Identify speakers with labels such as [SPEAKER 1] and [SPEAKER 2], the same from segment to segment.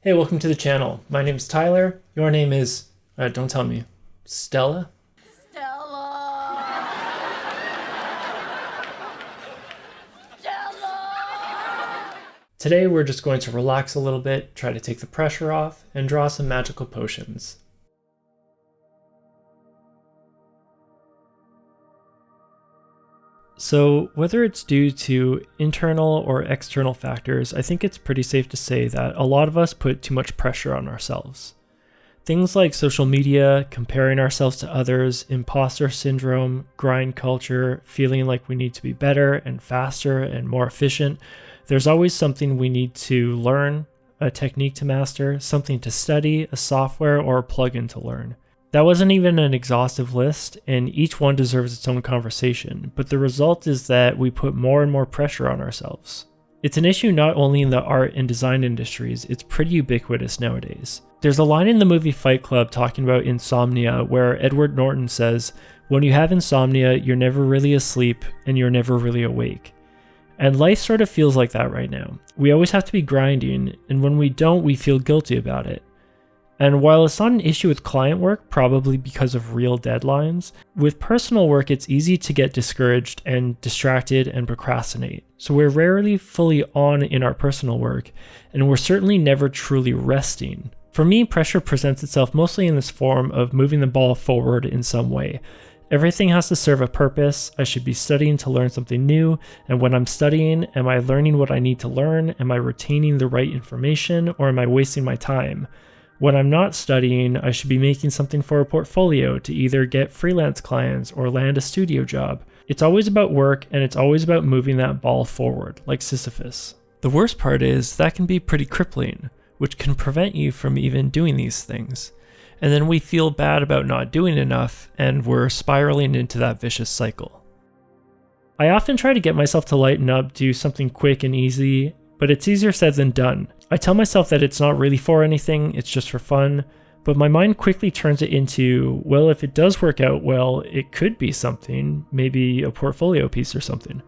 [SPEAKER 1] Hey, welcome to the channel. My name is Tyler. Your name is, don't tell me, Stella?
[SPEAKER 2] Stella! Stella!
[SPEAKER 1] Today we're just going to relax a little bit, try to take the pressure off, and draw some magical potions. So whether it's due to internal or external factors, I think it's pretty safe to say that a lot of us put too much pressure on ourselves. Things like social media, comparing ourselves to others, imposter syndrome, grind culture, feeling like we need to be better and faster and more efficient. There's always something we need to learn, a technique to master, something to study, a software, or a plugin to learn. That wasn't even an exhaustive list, and each one deserves its own conversation, but the result is that we put more and more pressure on ourselves. It's an issue not only in the art and design industries, it's pretty ubiquitous nowadays. There's a line in the movie Fight Club talking about insomnia where Edward Norton says, "When you have insomnia, you're never really asleep and you're never really awake." And life sort of feels like that right now. We always have to be grinding, and when we don't, we feel guilty about it. And while it's not an issue with client work, probably because of real deadlines, with personal work it's easy to get discouraged and distracted and procrastinate. So we're rarely fully on in our personal work, and we're certainly never truly resting. For me, pressure presents itself mostly in this form of moving the ball forward in some way. Everything has to serve a purpose. I should be studying to learn something new, and when I'm studying, am I learning what I need to learn? Am I retaining the right information, or am I wasting my time? When I'm not studying, I should be making something for a portfolio to either get freelance clients or land a studio job. It's always about work, and it's always about moving that ball forward, like Sisyphus. The worst part is that can be pretty crippling, which can prevent you from even doing these things. And then we feel bad about not doing enough, and we're spiraling into that vicious cycle. I often try to get myself to lighten up, do something quick and easy, but it's easier said than done. I tell myself that it's not really for anything, it's just for fun, but my mind quickly turns it into, well, if it does work out well, it could be something, maybe a portfolio piece or something.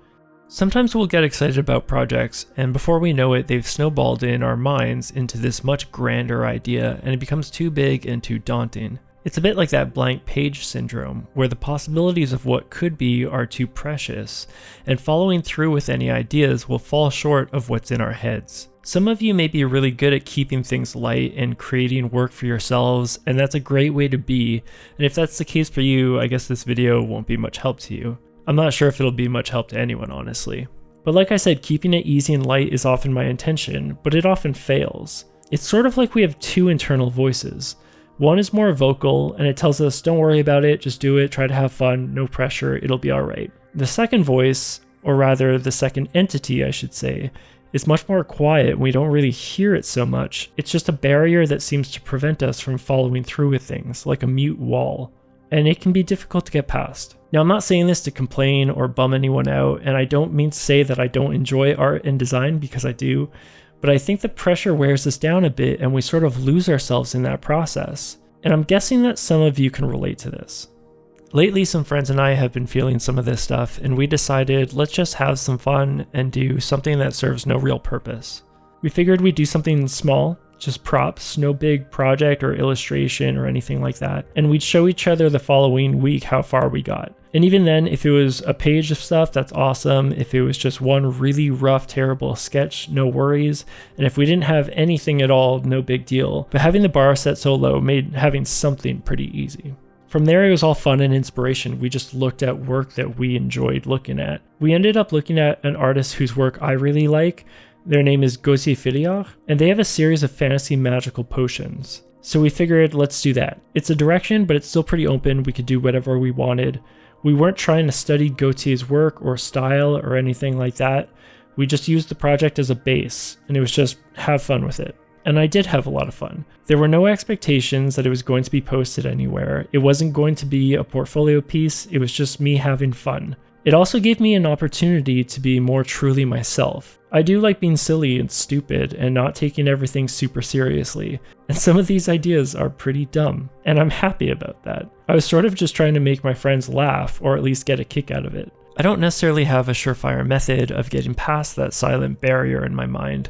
[SPEAKER 1] Sometimes we'll get excited about projects, and before we know it, they've snowballed in our minds into this much grander idea, and it becomes too big and too daunting. It's a bit like that blank page syndrome, where the possibilities of what could be are too precious, and following through with any ideas will fall short of what's in our heads. Some of you may be really good at keeping things light and creating work for yourselves, and that's a great way to be, and if that's the case for you, I guess this video won't be much help to you. I'm not sure if it'll be much help to anyone, honestly. But like I said, keeping it easy and light is often my intention, but it often fails. It's sort of like we have two internal voices. One is more vocal, and it tells us, don't worry about it, just do it, try to have fun, no pressure, it'll be alright. The second voice, or rather the second entity I should say, is much more quiet and we don't really hear it so much. It's just a barrier that seems to prevent us from following through with things, like a mute wall. And it can be difficult to get past. Now, I'm not saying this to complain or bum anyone out, and I don't mean to say that I don't enjoy art and design, because I do, but I think the pressure wears us down a bit and we sort of lose ourselves in that process. And I'm guessing that some of you can relate to this. Lately, some friends and I have been feeling some of this stuff, and we decided let's just have some fun and do something that serves no real purpose. We figured we'd do something small, just props, no big project or illustration or anything like that, and we'd show each other the following week how far we got. And even then, if it was a page of stuff, that's awesome. If it was just one really rough, terrible sketch, no worries. And if we didn't have anything at all, no big deal. But having the bar set so low made having something pretty easy. From there, it was all fun and inspiration. We just looked at work that we enjoyed looking at. We ended up looking at an artist whose work I really like. Their name is Filliard, and they have a series of fantasy magical potions. So we figured, let's do that. It's a direction, but it's still pretty open. We could do whatever we wanted. We weren't trying to study Gautier's work or style or anything like that. We just used the project as a base, and it was just have fun with it. And I did have a lot of fun. There were no expectations that it was going to be posted anywhere. It wasn't going to be a portfolio piece. It was just me having fun. It also gave me an opportunity to be more truly myself. I do like being silly and stupid and not taking everything super seriously, and some of these ideas are pretty dumb, and I'm happy about that. I was sort of just trying to make my friends laugh, or at least get a kick out of it. I don't necessarily have a surefire method of getting past that silent barrier in my mind.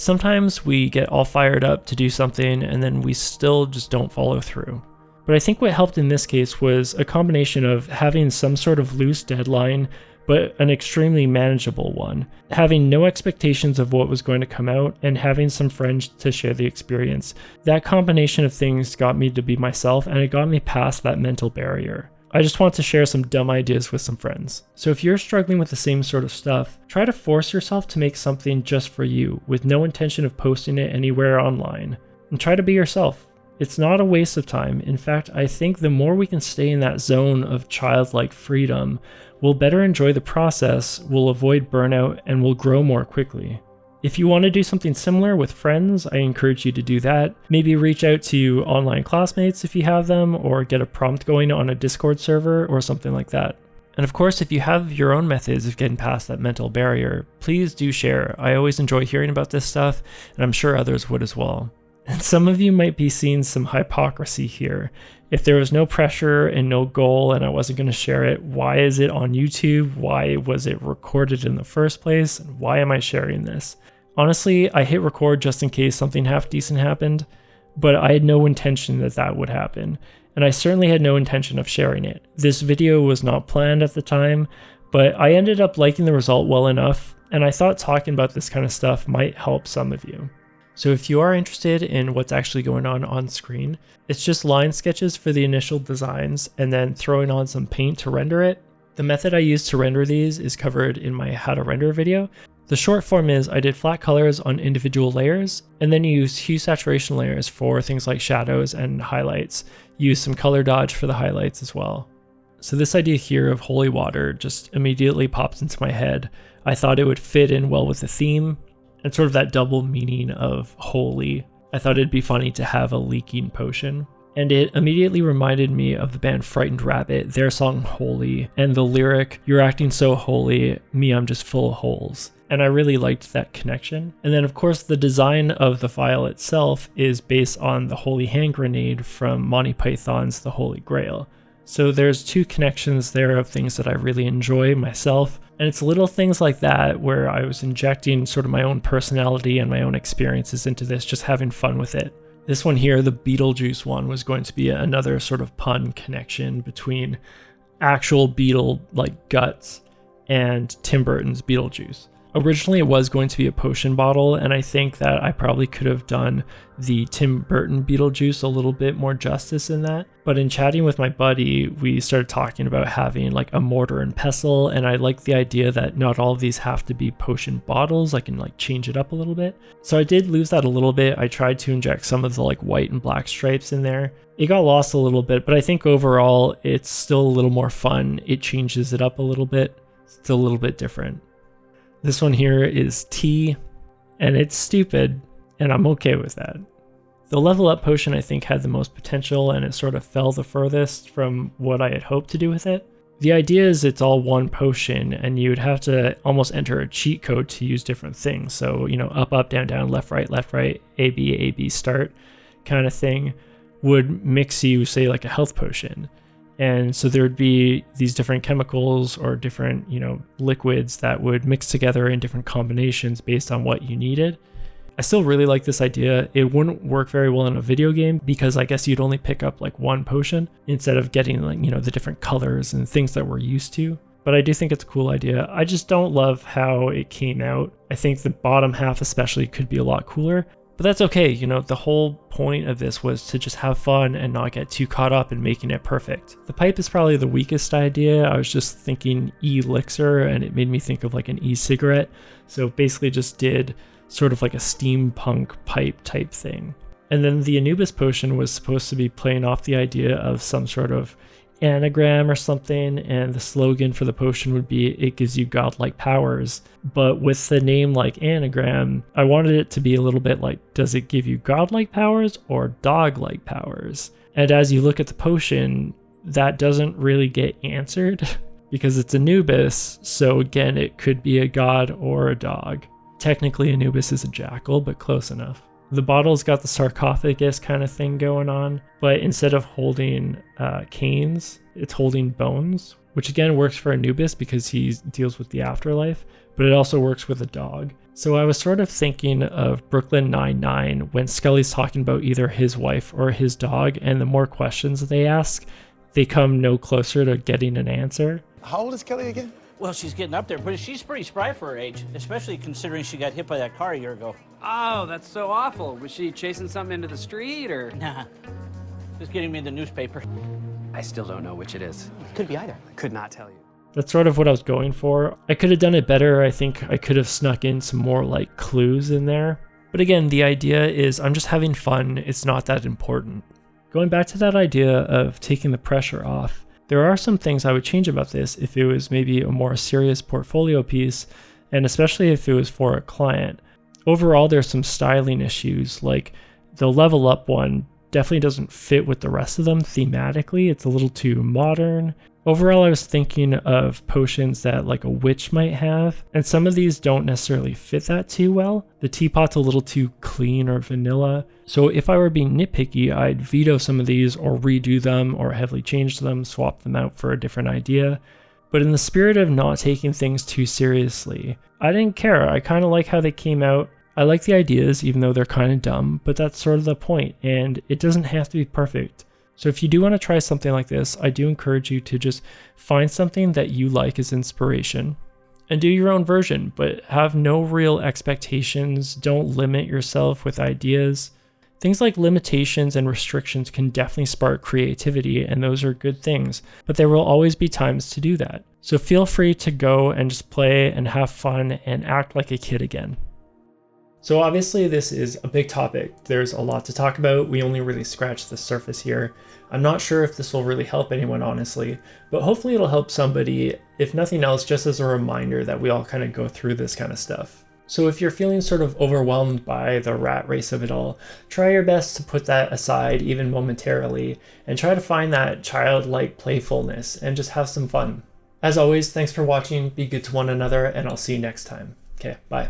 [SPEAKER 1] Sometimes we get all fired up to do something and then we still just don't follow through. But I think what helped in this case was a combination of having some sort of loose deadline, but an extremely manageable one, having no expectations of what was going to come out, and having some friends to share the experience. That combination of things got me to be myself, and it got me past that mental barrier. I just want to share some dumb ideas with some friends. So if you're struggling with the same sort of stuff, try to force yourself to make something just for you, with no intention of posting it anywhere online. And try to be yourself. It's not a waste of time. In fact, I think the more we can stay in that zone of childlike freedom, we'll better enjoy the process, we'll avoid burnout, and we'll grow more quickly. If you want to do something similar with friends, I encourage you to do that. Maybe reach out to online classmates if you have them, or get a prompt going on a Discord server or something like that. And of course, if you have your own methods of getting past that mental barrier, please do share. I always enjoy hearing about this stuff, and I'm sure others would as well. And some of you might be seeing some hypocrisy here. If there was no pressure and no goal and I wasn't going to share it, why is it on YouTube? Why was it recorded in the first place? And why am I sharing this? Honestly, I hit record just in case something half decent happened, but I had no intention that that would happen. And I certainly had no intention of sharing it. This video was not planned at the time, but I ended up liking the result well enough, and I thought talking about this kind of stuff might help some of you. So if you are interested in what's actually going on screen, it's just line sketches for the initial designs and then throwing on some paint to render it. The method I use to render these is covered in my how to render video. The short form is I did flat colors on individual layers and then used hue saturation layers for things like shadows and highlights. Used some color dodge for the highlights as well. So this idea here of holy water just immediately pops into my head. I thought it would fit in well with the theme. And sort of that double meaning of holy. I thought it'd be funny to have a leaking potion. And it immediately reminded me of the band Frightened Rabbit, their song Holy, and the lyric, "You're acting so holy, me I'm just full of holes." And I really liked that connection. And then of course the design of the file itself is based on the holy hand grenade from Monty Python's The Holy Grail. So there's two connections there of things that I really enjoy myself. And it's little things like that where I was injecting sort of my own personality and my own experiences into this, just having fun with it. This one here, the Beetlejuice one, was going to be another sort of pun connection between actual beetle like guts and Tim Burton's Beetlejuice. Originally it was going to be a potion bottle, and I think that I probably could have done the Tim Burton Beetlejuice a little bit more justice in that. But in chatting with my buddy, we started talking about having like a mortar and pestle, and I like the idea that not all of these have to be potion bottles. I can like change it up a little bit. So I did lose that a little bit. I tried to inject some of the like white and black stripes in there. It got lost a little bit, but I think overall it's still a little more fun. It changes it up a little bit. It's a little bit different. This one here is tea, and it's stupid, and I'm okay with that. The level up potion I think had the most potential, and it sort of fell the furthest from what I had hoped to do with it. The idea is it's all one potion, and you would have to almost enter a cheat code to use different things. So, you know, up, up, down, down, left, right, A, B, start kind of thing would mix you, say, like a health potion. And so there would be these different chemicals or different, you know, liquids that would mix together in different combinations based on what you needed. I still really like this idea. It wouldn't work very well in a video game because I guess you'd only pick up like one potion instead of getting like, you know, the different colors and things that we're used to. But I do think it's a cool idea. I just don't love how it came out. I think the bottom half especially could be a lot cooler. But that's okay, you know, the whole point of this was to just have fun and not get too caught up in making it perfect. The pipe is probably the weakest idea. I was just thinking Elixir, and it made me think of like an e-cigarette. So basically just did sort of like a steampunk pipe type thing. And then the Anubis Potion was supposed to be playing off the idea of some sort of anagram or something, and the slogan for the potion would be, "It gives you godlike powers." But with the name like anagram, I wanted it to be a little bit like, does it give you godlike powers or dog-like powers? And as you look at the potion, that doesn't really get answered because it's Anubis, so again, it could be a god or a dog. Technically, Anubis is a jackal, but close enough. The bottle's got the sarcophagus kind of thing going on, but instead of holding canes, it's holding bones, which again works for Anubis because he deals with the afterlife, but it also works with a dog. So I was sort of thinking of Brooklyn Nine-Nine when Scully's talking about either his wife or his dog, and the more questions they ask, they come no closer to getting an answer.
[SPEAKER 3] How old is Kelly again?
[SPEAKER 4] Well, she's getting up there, but she's pretty spry for her age, especially considering she got hit by that car a year ago.
[SPEAKER 5] Oh, that's so awful. Was she chasing something into the street, or?
[SPEAKER 4] Nah, just getting me the newspaper.
[SPEAKER 5] I still don't know which it is.
[SPEAKER 4] Could be either.
[SPEAKER 5] I could not tell you.
[SPEAKER 1] That's sort of what I was going for. I could have done it better. I think I could have snuck in some more like clues in there. But again, the idea is I'm just having fun. It's not that important. Going back to that idea of taking the pressure off, there are some things I would change about this if it was maybe a more serious portfolio piece, and especially if it was for a client. Overall, there's some styling issues, like the level up one definitely doesn't fit with the rest of them thematically. It's a little too modern. Overall, I was thinking of potions that like a witch might have, and some of these don't necessarily fit that too well. The teapot's a little too clean or vanilla. So if I were being nitpicky, I'd veto some of these or redo them or heavily change them, swap them out for a different idea. But in the spirit of not taking things too seriously, I didn't care. I kind of like how they came out. I like the ideas, even though they're kind of dumb, but that's sort of the point, and it doesn't have to be perfect. So if you do want to try something like this, I do encourage you to just find something that you like as inspiration and do your own version, but have no real expectations. Don't limit yourself with ideas. Things like limitations and restrictions can definitely spark creativity, and those are good things, but there will always be times to do that. So feel free to go and just play and have fun and act like a kid again. So obviously this is a big topic. There's a lot to talk about. We only really scratched the surface here. I'm not sure if this will really help anyone, honestly, but hopefully it'll help somebody, if nothing else, just as a reminder that we all kind of go through this kind of stuff. So if you're feeling sort of overwhelmed by the rat race of it all, try your best to put that aside even momentarily and try to find that childlike playfulness and just have some fun. As always, thanks for watching, be good to one another, and I'll see you next time. Okay, bye.